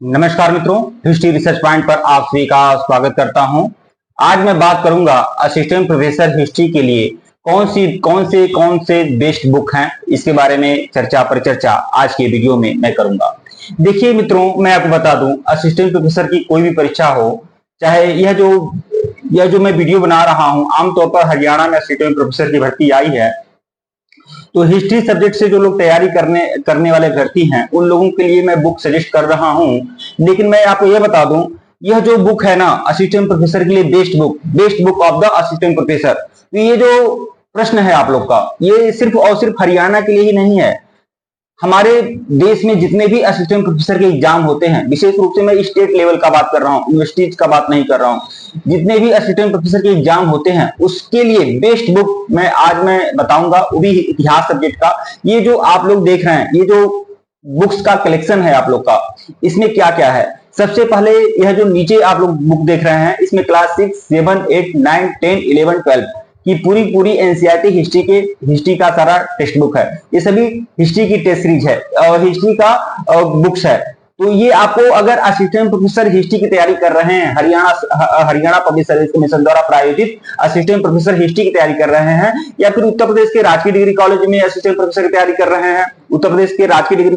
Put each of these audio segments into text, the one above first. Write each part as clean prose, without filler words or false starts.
नमस्कार मित्रों, history research point पर आप सभी का स्वागत करता हूं। आज मैं बात करूंगा असिस्टेंट प्रोफेसर हिस्ट्री के लिए कौन से बेस्ट बुक हैं, इसके बारे में चर्चा आज के वीडियो में मैं करूंगा। देखिए मित्रों, मैं आपको बता दूं, असिस्टेंट प्रोफेसर की कोई भी परीक्षा हो, चाहे यह जो मैं वीडियो बना रहा हूं, आमतौर पर हरियाणा में असिस्टेंट प्रोफेसर की भर्ती आई है, तो हिस्ट्री सब्जेक्ट से जो लोग तैयारी करने वाले अभ्यर्थी हैं, उन लोगों के लिए मैं बुक सजेस्ट कर रहा हूं। लेकिन मैं आपको यह बता दूं, यह जो बुक है ना, असिस्टेंट प्रोफेसर के लिए best book of the assistant professor, तो ये जो प्रश्न है आप लोग का, ये सिर्फ और सिर्फ हरियाणा के लिए ही नहीं है। हमारे देश में जितने भी असिस्टेंट प्रोफेसर के एग्जाम होते हैं, विशेष रूप से मैं स्टेट लेवल का बात कर रहा हूँ, यूनिवर्सिटीज का बात नहीं कर रहा हूँ, जितने भी असिस्टेंट प्रोफेसर के एग्जाम होते हैं, उसके लिए बेस्ट बुक आज मैं बताऊंगा, वो भी इतिहास सब्जेक्ट का। ये जो आप लोग देख रहे हैं, ये जो बुक्स का कलेक्शन है आप लोग का, इसमें क्या क्या है। सबसे पहले यह जो नीचे आप लोग बुक देख रहे हैं, इसमें क्लास 6, 7, 8, 9, 10, 11, 12 की पूरी एनसीईआरटी हिस्ट्री का सारा टेक्स्ट बुक है। ये सभी हिस्ट्री की टेस्ट सीरीज है और हिस्ट्री का बुक्स है। तो ये आपको, अगर असिस्टेंट प्रोफेसर हिस्ट्री की तैयारी कर रहे हैं, हरियाणा पब्लिक सर्विस कमीशन द्वारा प्रायोजित असिस्टेंट प्रोफेसर हिस्ट्री की तैयारी कर रहे हैं, या फिर उत्तर प्रदेश के राजकीय डिग्री कॉलेज में असिस्टेंट प्रोफेसर की तैयारी कर रहे हैं, उत्तर प्रदेश के राजकीय डिग्री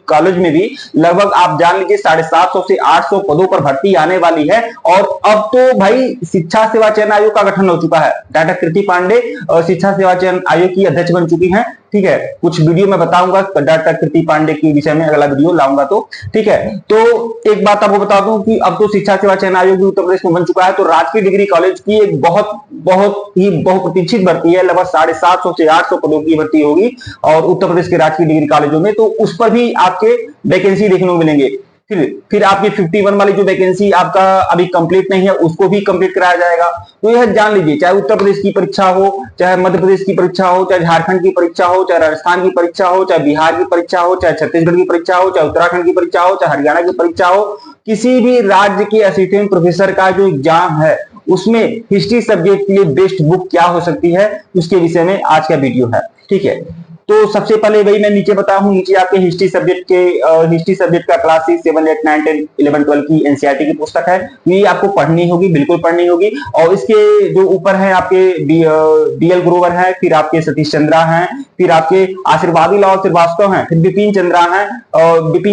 कॉलेज में भी लगभग आप जान लीजिए 750 से 800 पदों पर भर्ती आने वाली है। और अब तो भाई शिक्षा सेवा चयन आयोग का गठन हो चुका है। डॉक्टर कृति पांडे शिक्षा सेवा चयन आयोग की अध्यक्ष बन चुकी हैं। ठीक है, कुछ वीडियो में बताऊंगा डॉक्टर कृति पांडे के विषय में, अगला वीडियो लाऊंगा तो। ठीक है, तो एक बात आपको बता दूं कि अब तो शिक्षा सेवा चयन आयोग भी उत्तर प्रदेश में बन चुका है। तो राजकीय डिग्री कॉलेज की एक बहुत ही बहुप्रतीक्षित भर्ती है, लगभग 750 से 800 पदों की भर्ती होगी और उत्तर प्रदेश के राजकीय डिग्री कॉलेजों में, तो उस पर भी आपके वैकेंसी देखने को मिलेंगे। फिर आपकी 51 वाली जो वैकेंसी आपका अभी कंप्लीट नहीं है, उसको भी कंप्लीट कराया जाएगा। तो यह जान लीजिए, चाहे उत्तर प्रदेश की परीक्षा हो, चाहे मध्य प्रदेश की परीक्षा हो, चाहे झारखंड की परीक्षा हो, चाहे राजस्थान की परीक्षा हो, चाहे बिहार की परीक्षा हो, चाहे छत्तीसगढ़ की परीक्षा हो, चाहे उत्तराखंड की परीक्षा हो, चाहे हरियाणा की परीक्षा हो, किसी भी राज्य के असिस्टेंट प्रोफेसर का जो एग्जाम है, उसमें हिस्ट्री सब्जेक्ट के लिए बेस्ट बुक क्या हो सकती है, उसके विषय में आज का वीडियो है। ठीक है, तो सबसे पहले वही मैं नीचे बताया हूं, नीचे आपके हिस्ट्री सब्जेक्ट का क्लास 6, 7, 8, 9, 10, 11, 12 की एनसीईआरटी की पुस्तक है। ये आपको पढ़नी होगी, बिल्कुल पढ़नी होगी। और इसके जो ऊपर है आपके डीएल ग्रोवर है, फिर आपके सतीश चंद्रा हैं, फिर आपके आशीर्वादी लाल श्रीवास्तव हैं, फिर बिपिन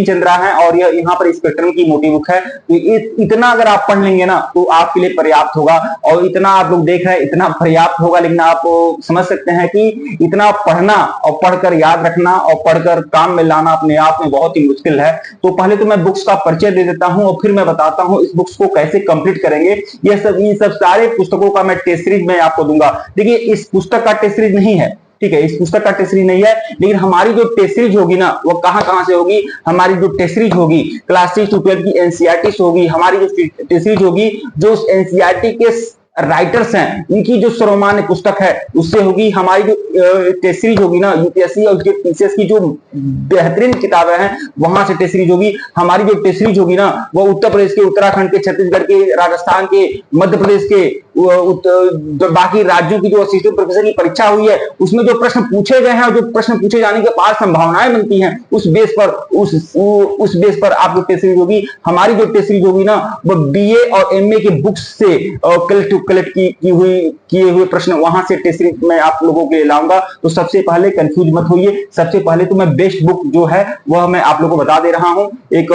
चंद्रा हैं और यह यहाँ पर स्पेक्ट्रम की मोटी बुक है। तो इतना अगर आप पढ़ लेंगे ना, तो आपके लिए पर्याप्त होगा। और इतना आप लोग देख रहे हैं, इतना पर्याप्त होगा, लेकिन आप समझ सकते हैं कि इतना पढ़ना और पढ़कर याद रखना और पढ़कर काम में लाना अपने आप में बहुत ही मुश्किल है। तो पहले तो मैं बुक्स का परिचय दे देता हूं और फिर मैं बताता हूं इस बुक्स को कैसे कंप्लीट करेंगे। इन सब सारे पुस्तकों का मैं टेस्ट सीरीज में आपको दूंगा। देखिए, इस पुस्तक का टेस्ट सीरीज नहीं है, ठीक है, इस पुस्तक का टेस्ट सीरीज नहीं है, लेकिन हमारी जो टेस्ट सीरीज होगी ना, वो कहां से होगी। हमारी जो टेस्ट सीरीज होगी क्लास 6 to 12 की एनसीईआरटी से होगी। हमारी जो टेस्ट सीरीज होगी, जो एनसीईआरटी के राइटर्स हैं, उनकी जो सर्वमान्य पुस्तक है, उससे होगी। हमारी जो टेस्ट सीरीज होगी ना, यूपीएससी और पीसीएस की जो बेहतरीन किताबें हैं, वहां से टेस्ट सीरीज होगी। हमारी जो टेस्ट सीरीज होगी ना, वो उत्तर प्रदेश के, उत्तराखंड के, छत्तीसगढ़ के, राजस्थान के, मध्य प्रदेश के, बाकी राज्यों की जो असिस्टेंट प्रोफेसर की परीक्षा हुई है, उसमें जो प्रश्न पूछे गए हैं और जो प्रश्न पूछे जाने के बाद संभावनाएं बनती हैं, उस बेस पर आपकी टेस्ट सीरीज होगी। हमारी जो टेस्ट सीरीज होगी ना, वो बीए और एमए के बुक्स से कलेक्ट किए हुए प्रश्न, वहां से टेस्ट सीरीज में आप लोगों के लिए लाऊंगा। तो सबसे पहले कंफ्यूज मत होइए, सबसे पहले तो मैं बेस्ट बुक जो है वह मैं आप लोगों को बता दे रहा हूं। एक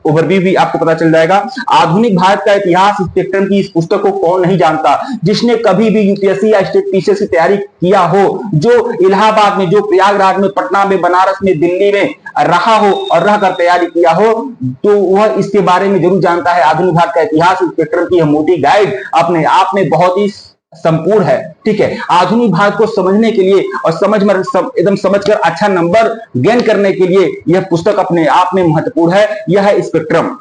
ओवरव्यू भी आपको पता चल जाएगा। आधुनिक भारत का इतिहास स्पेक्ट्रम की इस पुस्तक को कौन नहीं जानता। जिसने कभी भी यूपीएससी या स्टेट पीसीएस की तैयारी किया हो, जो इलाहाबाद में, जो प्रयागराज में, पटना में, बनारस में, दिल्ली में रहा हो और रहकर तैयारी किया हो, तो वह इसके बारे में जरूर जानता है। आधुनिक भारत का इतिहास स्पेक्ट्रम की मोटी गाइड अपने आप में बहुत ही संपूर्ण है। ठीक है, आधुनिक भारत को समझने के लिए और एकदम समझकर अच्छा नंबर गेन करने के लिए यह पुस्तक अपने आप में महत्वपूर्ण है। यह है स्पेक्ट्रम।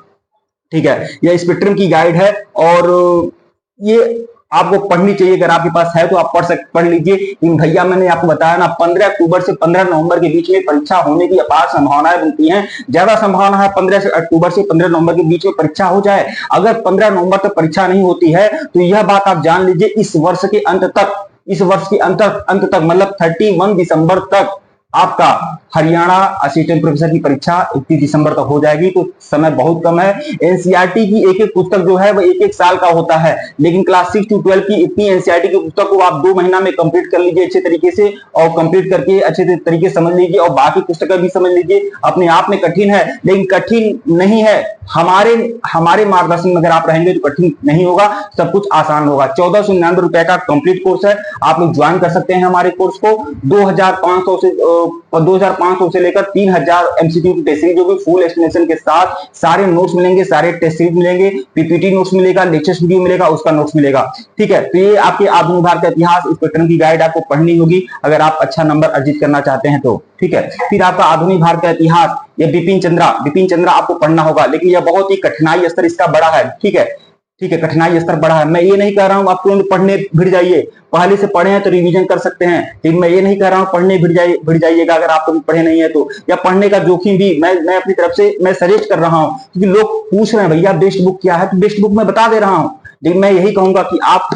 ठीक है, यह स्पेक्ट्रम की गाइड है और ये आपको पढ़नी चाहिए। अगर आपके पास है तो आप पढ़ लीजिए। लेकिन भैया, मैंने आपको बताया ना, 15 अक्टूबर से 15 नवंबर के बीच में परीक्षा होने की अपार संभावनाएं बनती हैं। ज्यादा संभावना है 15 अक्टूबर से 15 नवंबर के बीच में परीक्षा हो जाए। अगर 15 नवंबर तक परीक्षा नहीं होती है, तो यह बात आप जान लीजिए, इस वर्ष के अंत तक मतलब 31 दिसंबर तक आपका हरियाणा असिस्टेंट प्रोफेसर की परीक्षा 31 दिसंबर तक हो जाएगी, तो समय बहुत कम है। एनसीईआरटी की एक एक पुस्तक जो है वो एक एक साल का होता है, लेकिन क्लास 6 to 12 की इतनी एनसीईआरटी की पुस्तक को आप 2 महीना में कंप्लीट कर लीजिए अच्छे तरीके से, और कंप्लीट करके अच्छे तरीके से समझ लीजिए, और बाकी पुस्तकें भी समझ लीजिए। अपने आप में कठिन है, लेकिन कठिन नहीं है। हमारे मार्गदर्शन में अगर आप रहेंगे तो कठिन नहीं होगा, सब कुछ आसान होगा। 1499 रुपए का कंप्लीट कोर्स है, आप लोग ज्वाइन कर सकते हैं हमारे कोर्स को। 2500 से लेकर 3000 एमसीक्यू की टेस्ट सीरीज, जो भी फुल एक्सप्लेनेशन के साथ सारे नोट्स मिलेंगे, सारे टेस्ट सीरीज मिलेंगे, पीपीटी नोट्स मिलेगा, लेक्चर्स वीडियो मिलेगा, उसका नोट्स मिलेगा। ठीक है, तो ये आपके आधुनिक भारत का इतिहास, इस पैटर्न की गाइड आपको पढ़नी होगी अगर आप अच्छा नंबर अर्जित करना चाहते हैं तो। ठीक है, फिर आपका आधुनिक भारत का इतिहास, ये बिपिन चंद्रा आपको पढ़ना होगा, लेकिन यह बहुत ही कठिनाई स्तर इसका बड़ा है। ठीक है, कठिनाई स्तर बड़ा है। मैं ये नहीं कह रहा हूं आप तुरंत पढ़ने भिड़ जाइए, पहले से पढ़े हैं तो रिवीजन कर सकते हैं, लेकिन मैं ये नहीं कह रहा हूं पढ़ने भिड़ जाइएगा अगर आप कभी पढ़े नहीं है तो, या पढ़ने का जोखिम भी मैं अपनी तरफ से मैं सजेस्ट कर रहा हूं, क्योंकि लोग पूछ रहे हैं भैया बेस्ट बुक क्या है, तो बेस्ट बुक मैं बता दे रहा हूं, लेकिन मैं यही कहूंगा कि आप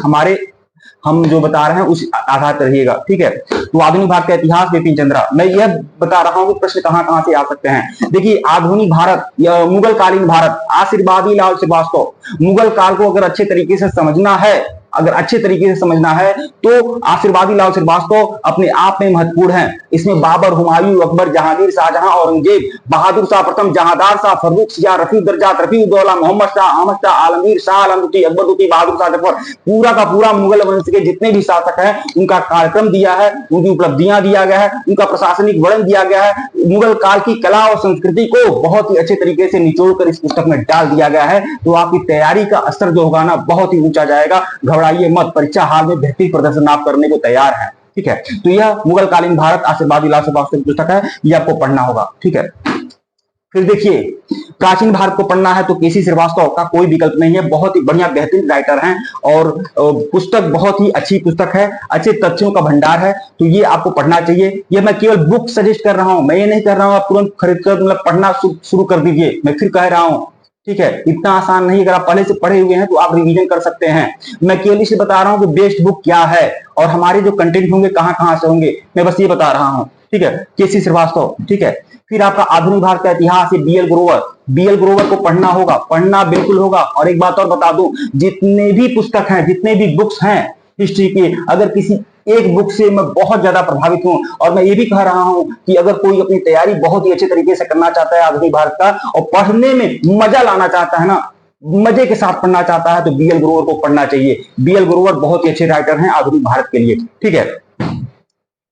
हम जो बता रहे हैं उस आधार पर रहिएगा। ठीक है, तो आधुनिक भारत का इतिहास बिपिन चंद्रा, मैं यह बता रहा हूं कि प्रश्न कहां से आ सकते हैं। देखिए, आधुनिक भारत या मुगल कालीन भारत, आशीर्वादी लाल श्रीवास्तव, मुगल काल को अगर अच्छे तरीके से समझना है, तो आशीर्वादी लाल श्रीवास्तव अपने आप में महत्वपूर्ण है। इसमें बाबर, हुमायूं, अकबर, जहांगीर, शाहजहां, औरंगजेब, बहादुर शाह प्रथम, जहांदार शाह, फर्रुख शाह, रफीउद्दौला, रफीउद्दौला, मोहम्मद शाह, अहमद शाह, आलमगीर, शाह आलम द्वितीय, अकबर द्वितीय, बहादुर शाह जफर, पूरा का पूरा मुगल वंश के जितने भी शासक हैं उनका कार्यक्रम दिया है, उनकी उपलब्धियां दिया गया है, उनका प्रशासनिक वर्णन दिया गया है, मुगल काल की कला और संस्कृति को बहुत ही अच्छे तरीके से निचोड़कर इस पुस्तक में डाल दिया गया है। तो आपकी तैयारी का स्तर जो होगा ना बहुत ही ऊंचा जाएगा, घबराइए मत, परीक्षा हाल में बेहतरीन प्रदर्शन आप करने को तैयार है। ठीक है, तो यह मुगल कालीन भारत आशीर्वादी लाल श्रीवास्तव की पुस्तक है, यह आपको पढ़ना होगा। ठीक है, फिर देखिए, प्राचीन भारत को पढ़ना है तो केसी श्रीवास्तव का कोई विकल्प नहीं है, बहुत ही बढ़िया बेहतरीन राइटर हैं, और पुस्तक बहुत ही अच्छी पुस्तक है, अच्छे तथ्यों का भंडार है, तो ये आपको पढ़ना चाहिए। ये मैं केवल बुक सजेस्ट कर रहा हूं, मैं ये नहीं कर रहा हूं आप तुरंत खरीद कर मतलब पढ़ना शुरू कर दीजिए, मैं फिर कह रहा हूं। ठीक है, इतना आसान नहीं, अगर आप पहले से पढ़े हुए हैं तो आप रिवीजन कर सकते हैं। मैं केवल इसे बता रहा हूं कि बेस्ट बुक क्या है और हमारे जो कंटेंट होंगे कहां से होंगे, मैं बस ये बता रहा हूं। ठीक है, केसी श्रीवास्तव। ठीक है, फिर आपका आधुनिक भारत का इतिहास है बीएल ग्रोवर को पढ़ना होगा, पढ़ना बिल्कुल होगा। और एक बात और बता दूं, जितने भी पुस्तक हैं, जितने भी बुक्स हैं हिस्ट्री की, अगर किसी एक बुक से मैं बहुत ज्यादा प्रभावित हूं, और मैं ये भी कह रहा हूं कि अगर कोई अपनी तैयारी बहुत ही अच्छे तरीके से करना चाहता है आधुनिक भारत का, और पढ़ने में मजा लाना चाहता है ना, मजे के साथ पढ़ना चाहता है, तो बीएल ग्रोवर को पढ़ना चाहिए। बीएल ग्रोवर बहुत ही अच्छे राइटर हैं आधुनिक भारत के लिए। ठीक है,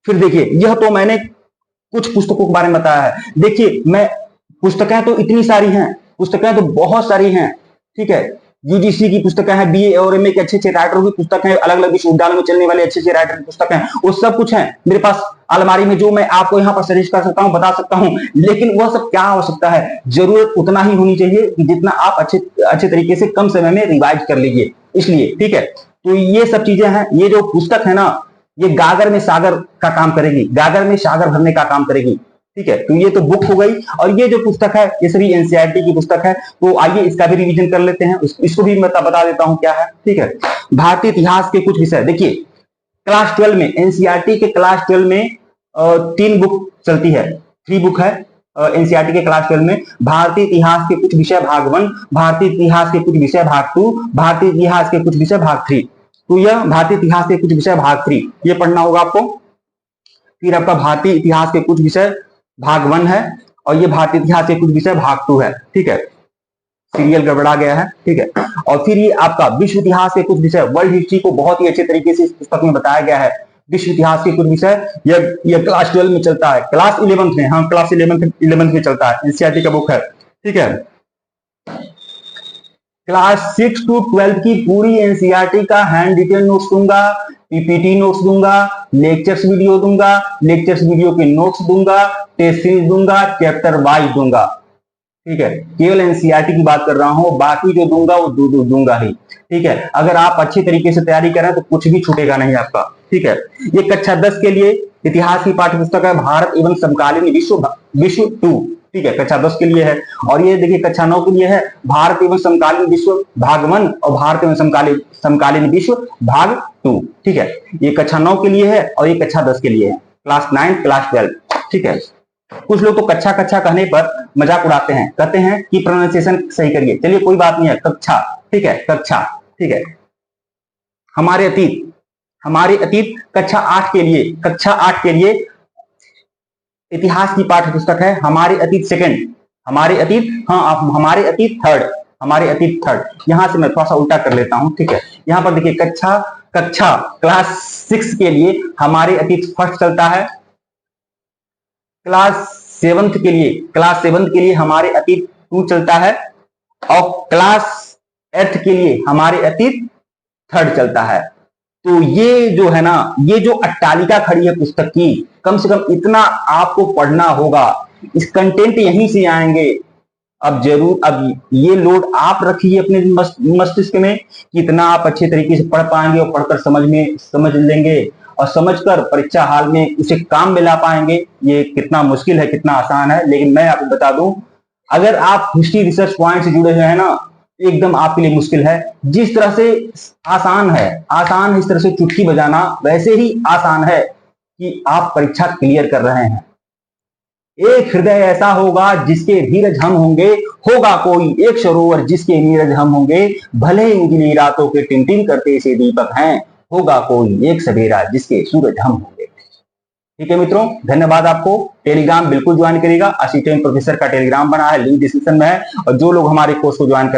फिर देखिए, यह तो मैंने कुछ पुस्तकों के बारे में बताया है। देखिए, मैं पुस्तकें तो इतनी सारी हैं, पुस्तकें तो बहुत सारी हैं। ठीक है, यूजीसी की पुस्तकें हैं, बीए और एमए के अच्छे राइटरों की पुस्तक है, अलग अलग विश्वविद्यालयों में चलने वाले अच्छे राइटर की पुस्तक है, वो सब कुछ है मेरे पास अलमारी में, जो मैं आपको यहाँ पर सजेस्ट कर सकता हूँ, बता सकता हूँ। लेकिन वह सब क्या हो सकता है, जरूरत उतना ही होनी चाहिए कि जितना आप अच्छे तरीके से कम समय में रिवाइज कर लीजिए, इसलिए। ठीक है, तो ये सब चीजें हैं। ये जो पुस्तक है ना, ये गागर में सागर का काम करेगी, गागर में सागर भरने का काम करेगी। ठीक है, तो ये तो बुक हो गई, और ये जो पुस्तक है ये सभी एनसीईआरटी की पुस्तक है, तो आइए इसका भी रिवीजन कर लेते हैं, इसको भी मैं बता देता हूं क्या है। ठीक है, भारतीय इतिहास के कुछ विषय। देखिए, क्लास 12 में, एनसीईआरटी के क्लास 12 में 3 बुक चलती है, 3 बुक है एनसीईआरटी के क्लास 12 में। भारतीय इतिहास के कुछ विषय भाग 1, भारतीय इतिहास के कुछ विषय भाग 2, भारतीय इतिहास के कुछ विषय भाग 3। तो यह भारतीय इतिहास के कुछ विषय भाग 3 ये पढ़ना होगा आपको। फिर आपका भारतीय इतिहास के कुछ विषय भाग 1 है, और ये भारतीय इतिहास के कुछ विषय भाग 2 है। ठीक है, सीरियल गड़बड़ा गया है। ठीक है, और फिर ये आपका विश्व इतिहास के कुछ विषय, वर्ल्ड हिस्ट्री को बहुत ही अच्छे तरीके से इस पुस्तक में बताया गया है। विश्व इतिहास के कुछ विषय ये क्लास 12 में चलता है, क्लास 11 में, हाँ क्लास 11 में चलता है, एनसीईआरटी का बुक है। ठीक है, क्लास 6 to 12 की पूरी एनसीईआरटी का हैंड रिटेन नोट्स दूंगा, पीपीटी नोट्स दूंगा, लेक्चर्स वीडियो दूंगा, लेक्चर्स वीडियो के नोट्स दूंगा, टेस्ट सीरीज दूंगा, चैप्टर वाइज दूंगा। ठीक है, केवल एनसीईआरटी की बात कर रहा हूं, बाकी जो दूंगा वो दूंगा ही। ठीक है, अगर आप अच्छी तरीके से तैयारी करें तो कुछ भी छूटेगा नहीं आपका। ठीक है, ये कक्षा 10 के लिए इतिहास की पाठ्य पुस्तक है, भारत एवं समकालीन विश्व 2। ठीक है, कक्षा 10 के लिए है। और ये देखिए कक्षा 9 के लिए है, भारत एवं समकालीन विश्व भाग 1 और भारत एवं समकालीन विश्व भाग 2। ठीक है, ये कक्षा 9 के लिए है और ये कक्षा 10 के लिए है, क्लास 9 क्लास 12। ठीक है, कुछ लोग तो कक्षा कक्षा कहने पर मजाक उड़ाते हैं, कहते हैं कि प्रोनाउंसिएशन सही करिए। चलिए कोई बात नहीं है, कक्षा ठीक है, कक्षा ठीक है। हमारे अतीत कक्षा 8 के लिए इतिहास की पाठ्य पुस्तक है हमारे अतीत सेकंड, हमारे अतीत हमारे अतीत थर्ड। यहां से मैं थोड़ा सा उल्टा कर लेता हूं, ठीक है। यहां पर देखिए कक्षा क्लास 6 के लिए हमारे अतीत फर्स्ट चलता है। क्लास 7 के लिए हमारे अतीत 2 चलता है, और क्लास 8 के लिए हमारे अतीत थर्ड चलता है। तो ये जो है ना, ये जो अट्टालिका खड़ी है पुस्तक की, कम से कम इतना आपको पढ़ना होगा। इस कंटेंट यहीं से आएंगे। अब ये लोड आप रखिए अपने मस्तिष्क में कि इतना आप अच्छे तरीके से पढ़ पाएंगे और पढ़कर समझ लेंगे, और समझकर परीक्षा हाल में उसे काम में ला पाएंगे। ये कितना मुश्किल है, कितना आसान है। लेकिन मैं आपको बता दूं, अगर आप हिस्ट्री रिसर्च पॉइंट से जुड़े हुए हैं ना, एकदम आपके लिए मुश्किल है। जिस तरह से आसान इस तरह से चुटकी बजाना वैसे ही आसान है कि आप परीक्षा क्लियर कर रहे हैं। एक हृदय ऐसा होगा जिसके धीरज हम होंगे, होगा कोई एक सरोवर जिसके नीरज हम होंगे, भले ही उजली रातों के टिमटिम करते से दीपक हैं, होगा कोई एक सवेरा जिसके सूरज हम होंगे। ठीक है मित्रों, धन्यवाद आपको। टेलीग्राम बिल्कुल ज्वाइन करिएगा, असिस्टेंट प्रोफेसर का टेलीग्राम बना है, लिंक डिस्क्रिप्शन में है। और जो लोग हमारे कोर्स को ज्वाइन करना